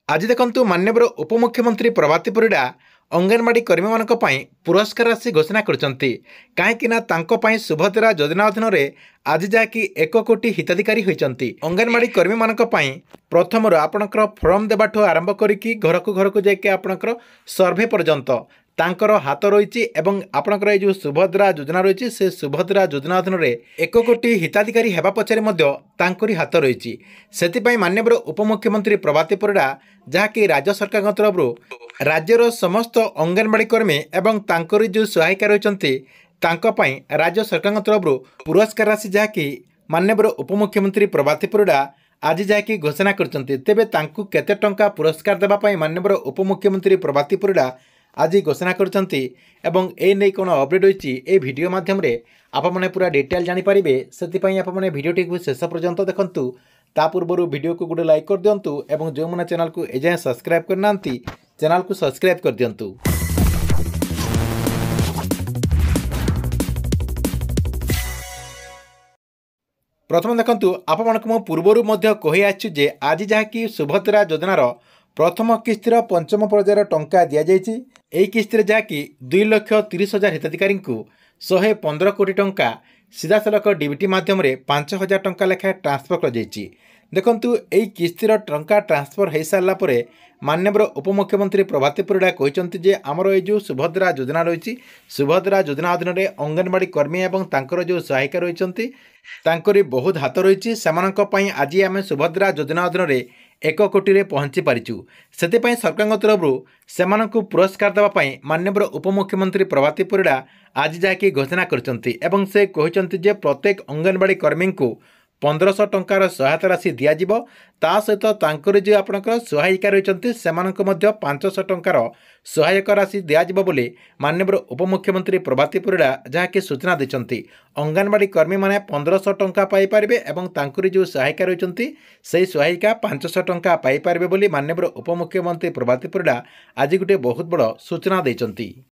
आज देखंतु माननीय उपमुख्यमंत्री प्रभाती परिडा अंगनवाड़ी कर्मी मानक पई पुरस्कार राशि घोषणा करछंती काहेकिना तांको पई सुभद्रा योजना अधीन रे आज जाकि 1 कोटी हिताधिकारी होइछंती। अंगनवाड़ी कर्मी मानक पई प्रथमरो आपनकर फॉर्म देबाठो आरंभ करिकि घर को जाके आपनकर सर्वे पर्यंत तांकर हाथ रही एवं आपनकर जो सुभद्रा योजना रही से सुभद्रा योजना अधीन रे 1 कोटी हिताधिकारी हेबा पछरे मध्य तांकरी हाथ रही से माननीय उपमुख्यमंत्री प्रभाती परिडा जहाँकि राज्य सरकार तरफ राज्यर समस्त अंगनवाड़ी कर्मी एवं तांकरी जो सहायिका रही राज्य सरकार तरफ पुरस्कार राशि जहाँकि माननीय उपमुख्यमंत्री प्रभाती परिडा आज जहाँकि घोषणा करछंती। तेबे तांकु केते टंका पुरस्कार देबा पई माननीय उपमुख्यमंत्री प्रभाती परिडा आज घोषणा करछंती एवं ए नै कोन अपडेट होईची ए वीडियो माध्यम रे आप माने पूरा डिटेल जानि परिबे। सेति पई आप माने वीडियो टी शेष पर्यंत देखंतु। ता पूर्वरु वीडियो को गुडे लाइक कर दियंतु एवं जो माने चैनल को एजाय सब्सक्राइब करनांती चैनल को सब्सक्राइब कर दियंतु। प्रथम देखंतु आप मानक मो पूर्वरु मध्य कहि आछु जे आज जहाँकि सुभद्रा योजनार प्रथम किस्तिर पंचम पर्यायर टंका दिया जायछि। एही किस्तिर जहाँकि 2,30,000 हिताधिकारी को 115 कोटी टंका सीधासलख डीबीटी माध्यम रे 5,000 टंका लेखा ट्रांसफर कर जायछि। देखंतु एही किस्तिर टंका ट्रांसफर हो सारा पर माननीय उपमुख्यमंत्री प्रभाती परिडा कहते जे आमर ये जो सुभद्रा योजना रही सुभद्रा योजना अधीन में अंगनवाड़ी कर्मी एवं तांकर जो सहायिका रही बहुत हाथ रही आज आम सुभद्रा योजना अधीन में 1 कोटी रे पहुंची पारिचु। से सरकार तरफ से पुरस्कार देवाई माननीय उपमुख्यमंत्री प्रभाती परिडा आज जहाँकि घोषणा करछंती एवं से कहते जे प्रत्येक अंगनवाड़ी कर्मी को 1500 टंकार सहायता राशि दिज्व ता सहित तांकर जो आपनकर सहायिका रही से 500 टंकार सहायक राशि दिज्व बोली माननीय उपमुख्यमंत्री प्रभाती परिडा जहाँकि सूचना देते। अंगनवाड़ी कर्मी माने 1500 टंका पाइपर एवं तांकर जो सहायिका रही से सहायिका 500 टंका पाइपर बोली माननीय उपमुख्यमंत्री प्रभाती परिडा आज गोटे बहुत बड़ सूचना देते।